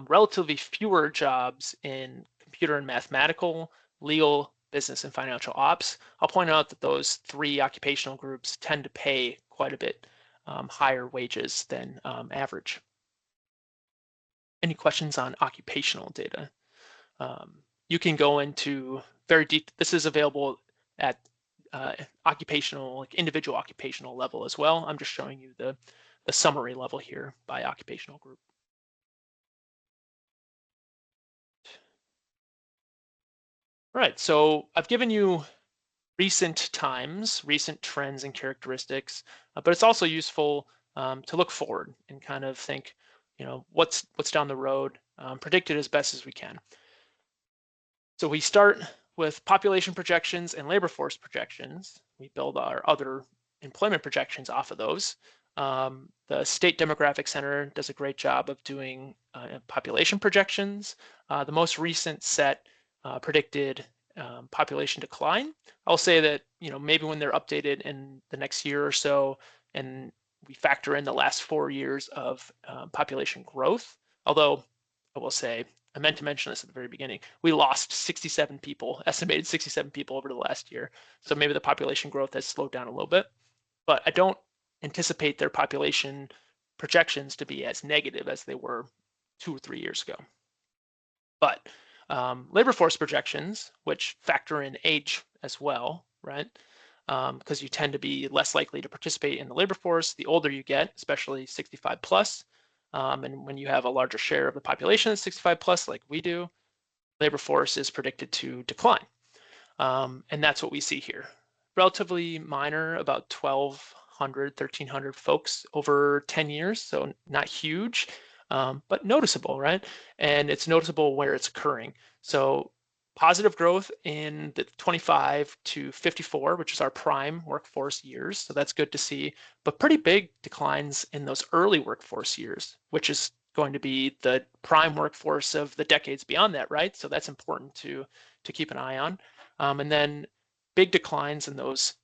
relatively fewer jobs in computer and mathematical, legal, business, and financial ops. I'll point out that those three occupational groups tend to pay quite a bit higher wages than average. Any questions on occupational data? You can go into very deep, this is available at occupational, like individual occupational level as well. I'm just showing you the summary level here by occupational group. All right, so I've given you recent times, recent trends and characteristics, but it's also useful to look forward and kind of think, what's down the road, predict it as best as we can. So we start with population projections and labor force projections. We build our other employment projections off of those. The State Demographic Center does a great job of doing population projections. The most recent set predicted population decline. I'll say that, maybe when they're updated in the next year or so, and we factor in the last 4 years of population growth, although I will say, I meant to mention this at the very beginning, we lost 67 people, estimated 67 people over the last year. So maybe the population growth has slowed down a little bit, but I don't anticipate their population projections to be as negative as they were 2 or 3 years ago. But labor force projections, which factor in age as well, right? Because you tend to be less likely to participate in the labor force the older you get, especially 65 plus. And when you have a larger share of the population that's 65 plus, like we do, labor force is predicted to decline. And that's what we see here. Relatively minor, about 1,200, 1,300 folks over 10 years, so not huge, but noticeable, right? And it's noticeable where it's occurring. So positive growth in the 25 to 54, which is our prime workforce years. So that's good to see, but pretty big declines in those early workforce years, which is going to be the prime workforce of the decades beyond that, right? So that's important to keep an eye on. And then big declines in those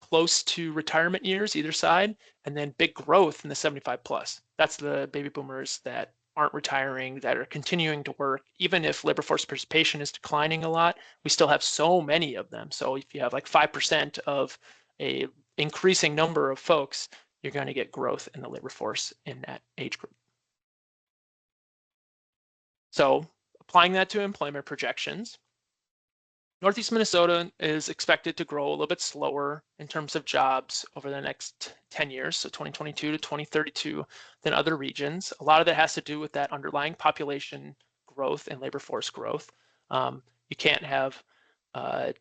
close to retirement years, either side, and then big growth in the 75 plus. That's the baby boomers that aren't retiring, that are continuing to work. Even if labor force participation is declining a lot, we still have so many of them. So if you have like 5% of a increasing number of folks, you're going to get growth in the labor force in that age group. So applying that to employment projections, Northeast Minnesota is expected to grow a little bit slower in terms of jobs over the next 10 years, so 2022 to 2032, than other regions. A lot of that has to do with that underlying population growth and labor force growth. You can't have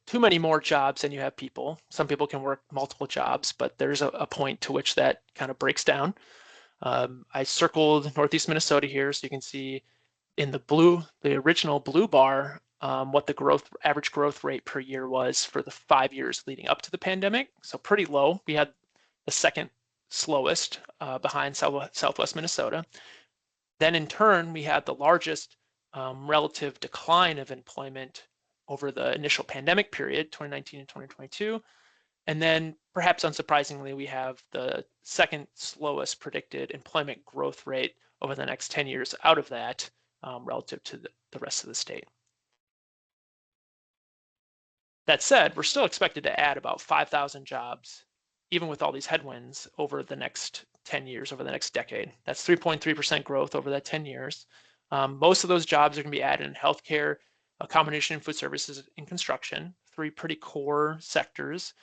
too many more jobs than you have people. Some people can work multiple jobs, but there's a point to which that kind of breaks down. I circled Northeast Minnesota here so you can see in the original blue bar, what the average growth rate per year was for the 5 years leading up to the pandemic. So pretty low. We had the second slowest behind Southwest Minnesota. Then in turn, we had the largest relative decline of employment over the initial pandemic period, 2019 and 2022. And then perhaps unsurprisingly, we have the second slowest predicted employment growth rate over the next 10 years out of that relative to the rest of the state. That said, we're still expected to add about 5,000 jobs, even with all these headwinds, over the next 10 years, over the next decade. That's 3.3% growth over that 10 years. Most of those jobs are going to be added in healthcare, a combination of food services and construction, three pretty core sectors,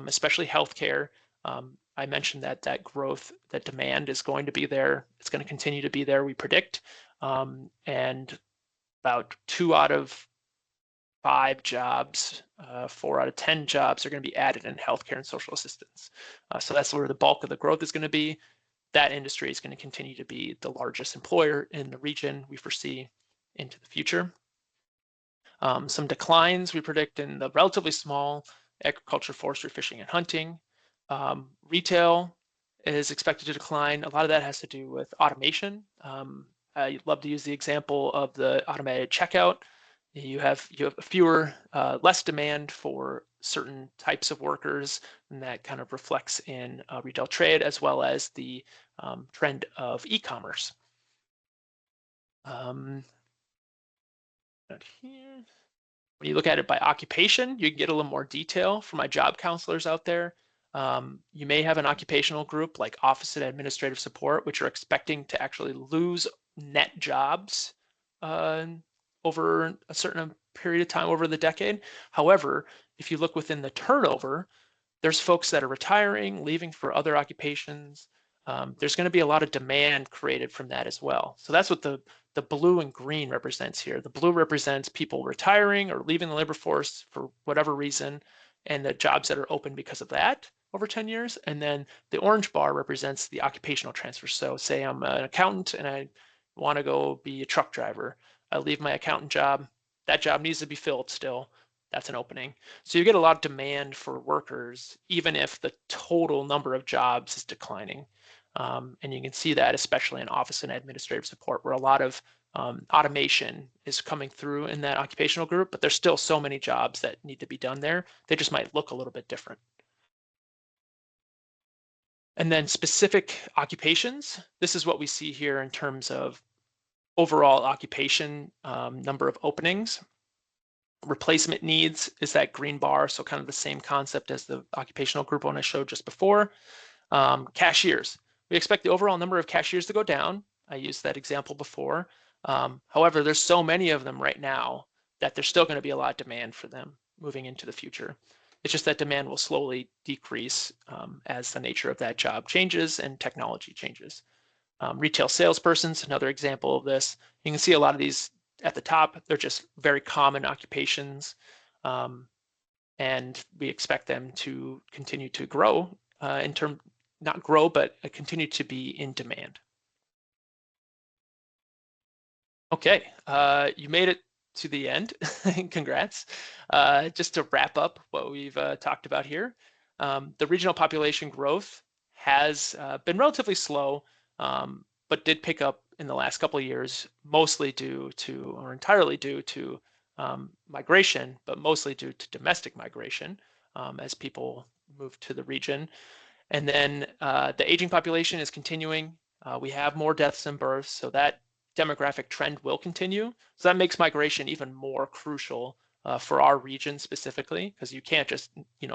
especially healthcare. I mentioned that growth, that demand is going to be there. It's going to continue to be there, we predict. And about 2 out of 5 jobs, 4 out of 10 jobs are going to be added in healthcare and social assistance. So that's where the bulk of the growth is going to be. That industry is going to continue to be the largest employer in the region we foresee into the future. Some declines we predict in the relatively small agriculture, forestry, fishing, and hunting. Retail is expected to decline. A lot of that has to do with automation. I love to use the example of the automated checkout. You have fewer, less demand for certain types of workers, and that kind of reflects in retail trade as well as the trend of e-commerce. Here. When you look at it by occupation, you can get a little more detail from my job counselors out there. You may have an occupational group like office and administrative support, which are expecting to actually lose net jobs over a certain period of time over the decade. However, if you look within the turnover, there's folks that are retiring, leaving for other occupations. There's going to be a lot of demand created from that as well. So that's what the blue and green represents here. The blue represents people retiring or leaving the labor force for whatever reason, and the jobs that are open because of that over 10 years. And then the orange bar represents the occupational transfer. So say I'm an accountant and I want to go be a truck driver. I leave my accountant job. That job needs to be filled still. That's an opening. So you get a lot of demand for workers, even if the total number of jobs is declining. And you can see that especially in office and administrative support, where a lot of automation is coming through in that occupational group, but there's still so many jobs that need to be done there. They just might look a little bit different. And then specific occupations, this is what we see here in terms of overall occupation number of openings. Replacement needs is that green bar, so kind of the same concept as the occupational group one I showed just before. Cashiers. We expect the overall number of cashiers to go down. I used that example before. However, there's so many of them right now that there's still going to be a lot of demand for them moving into the future. It's just that demand will slowly decrease as the nature of that job changes and technology changes. Retail salespersons, another example of this. You can see a lot of these at the top. They're just very common occupations, and we expect them to continue to grow not grow, but continue to be in demand. Okay, you made it to the end. Congrats. Just to wrap up what we've talked about here, the regional population growth has been relatively slow, but did pick up in the last couple of years, mostly due to, or entirely due to migration, but mostly due to domestic migration as people move to the region. And then the aging population is continuing. We have more deaths than births, so that demographic trend will continue. So that makes migration even more crucial for our region specifically, because you can't just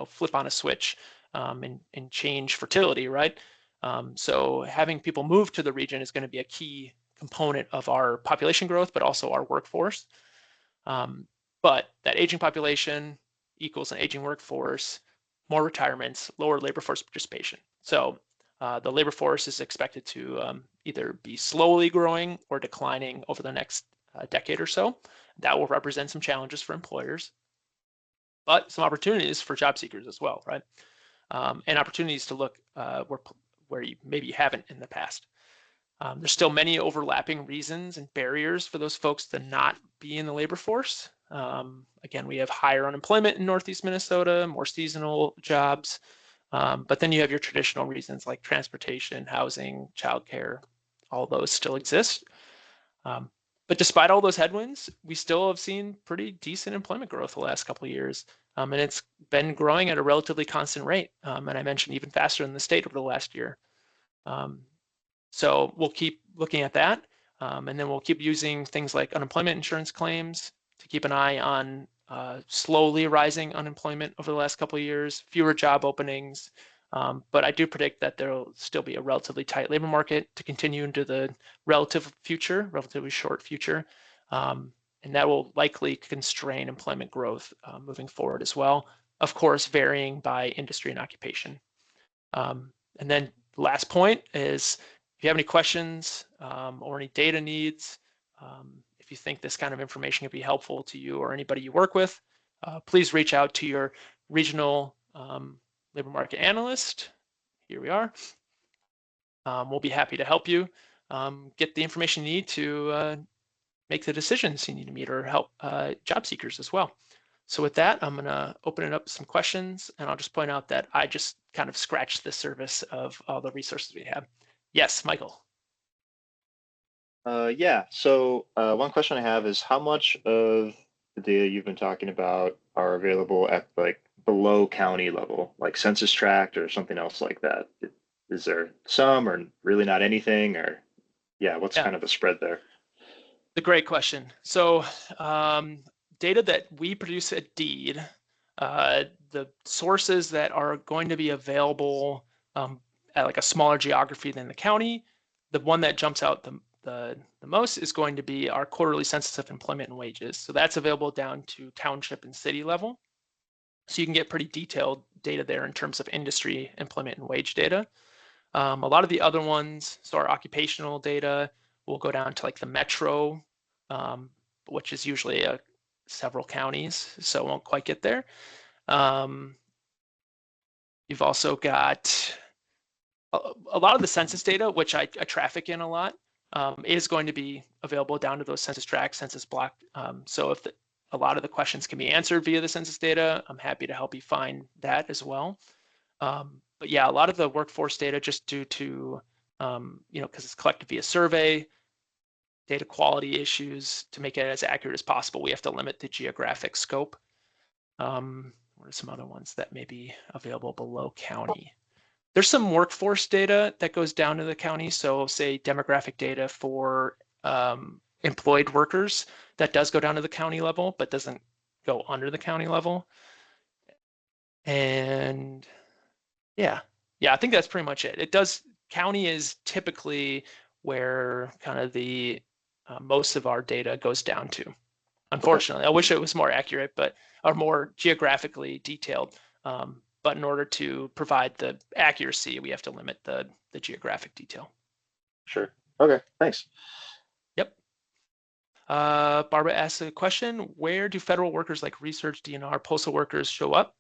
flip on a switch and change fertility, right? So having people move to the region is going to be a key component of our population growth, but also our workforce. But that aging population equals an aging workforce, more retirements, lower labor force participation. So the labor force is expected to either be slowly growing or declining over the next decade or so. That will represent some challenges for employers, but some opportunities for job seekers as well, right? And opportunities to look where you maybe haven't in the past. There's still many overlapping reasons and barriers for those folks to not be in the labor force. Again, we have higher unemployment in Northeast Minnesota, more seasonal jobs, but then you have your traditional reasons like transportation, housing, childcare, all those still exist. But despite all those headwinds, we still have seen pretty decent employment growth the last couple of years. and it's been growing at a relatively constant rate. And I mentioned even faster than the state over the last year. So we'll keep looking at that. And then we'll keep using things like unemployment insurance claims to keep an eye on slowly rising unemployment over the last couple of years, fewer job openings. But I do predict that there will still be a relatively tight labor market to continue into the relatively short future. And that will likely constrain employment growth moving forward as well, of course, varying by industry and occupation. And then the last point is, if you have any questions or any data needs, if you think this kind of information could be helpful to you or anybody you work with, please reach out to your regional labor market analyst. Here we are. We'll be happy to help you get the information you need to make the decisions you need to meet or help job seekers as well. So with that, I'm going to open it up to some questions, and I'll just point out that I just kind of scratched the surface of all the resources we have. Yes, Michael. Yeah, so one question I have is how much of the data you've been talking about are available at like below county level, like census tract or something else like that? Is there some or really not anything, or yeah, what's kind of the spread there? The great question. So data that we produce at Deed, the sources that are going to be available at like a smaller geography than the county, the one that jumps out the most is going to be our quarterly census of employment and wages. So that's available down to township and city level. So you can get pretty detailed data there in terms of industry, employment, and wage data. A lot of the other ones, so our occupational data will go down to like the metro, which is usually several counties, so it won't quite get there. You've also got a lot of the census data, which I traffic in a lot, is going to be available down to those census tracts, census block. So if a lot of the questions can be answered via the census data, I'm happy to help you find that as well. But yeah, a lot of the workforce data, just due to, because it's collected via survey, data quality issues, to make it as accurate as possible, we have to limit the geographic scope. What are some other ones that may be available below county? There's some workforce data that goes down to the county. So say demographic data for employed workers, that does go down to the county level, but doesn't go under the county level. And yeah, I think that's pretty much it. County is typically where kind of the most of our data goes down to. Unfortunately, I wish it was more accurate, or more geographically detailed. But in order to provide the accuracy, we have to limit the geographic detail. Sure. Okay, thanks. Yep. Barbara asked a question, where do federal workers like research, DNR, postal workers show up?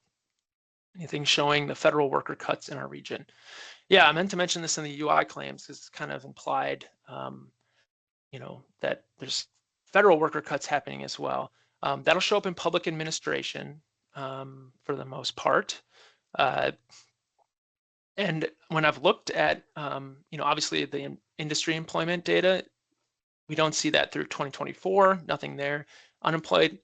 Anything showing the federal worker cuts in our region? Yeah, I meant to mention this in the UI claims because it's kind of implied, that there's federal worker cuts happening as well. That'll show up in public administration for the most part. And when I've looked at, obviously the industry employment data, we don't see that through 2024, nothing there. Unemployment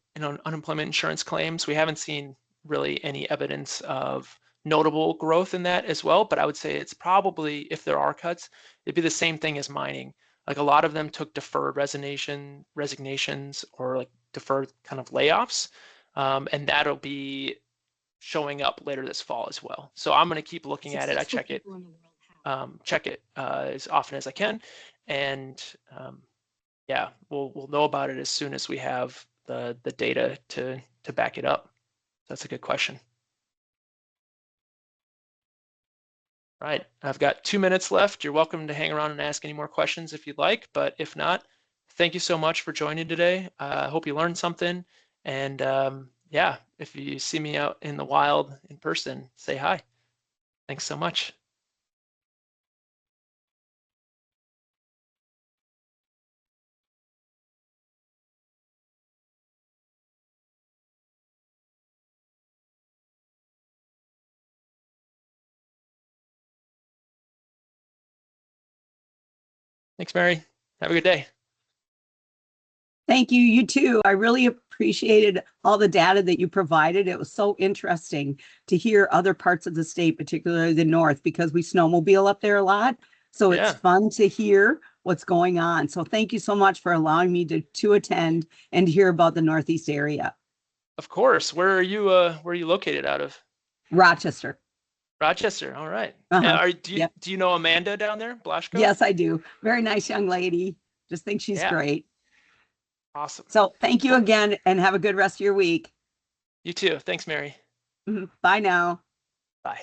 insurance claims, we haven't seen really any evidence of notable growth in that as well, but I would say it's probably, if there are cuts, it'd be the same thing as mining. Like a lot of them took deferred resignations or like deferred kind of layoffs, and that'll be showing up later this fall as well. So I'm going to keep looking at it. I check it as often as I can, and yeah, we'll know about it as soon as we have the data to back it up. That's a good question. All right, I've got 2 minutes left. You're welcome to hang around and ask any more questions if you'd like, but if not, thank you so much for joining today. I hope you learned something, and yeah, if you see me out in the wild in person, say hi. Thanks so much. Thanks, Mary. Have a good day. Thank you. You too. I really appreciated all the data that you provided. It was so interesting to hear other parts of the state, particularly the north, because we snowmobile up there a lot. So it's Yeah. fun to hear what's going on. So thank you so much for allowing me to attend and hear about the Northeast area. Of course. Where are you located out of? Rochester. Rochester. All right. Uh-huh. Do you know Amanda down there, Blaschko? Yes, I do. Very nice young lady. Just think she's great. Awesome. So thank you again and have a good rest of your week. You too. Thanks, Mary. Bye now. Bye.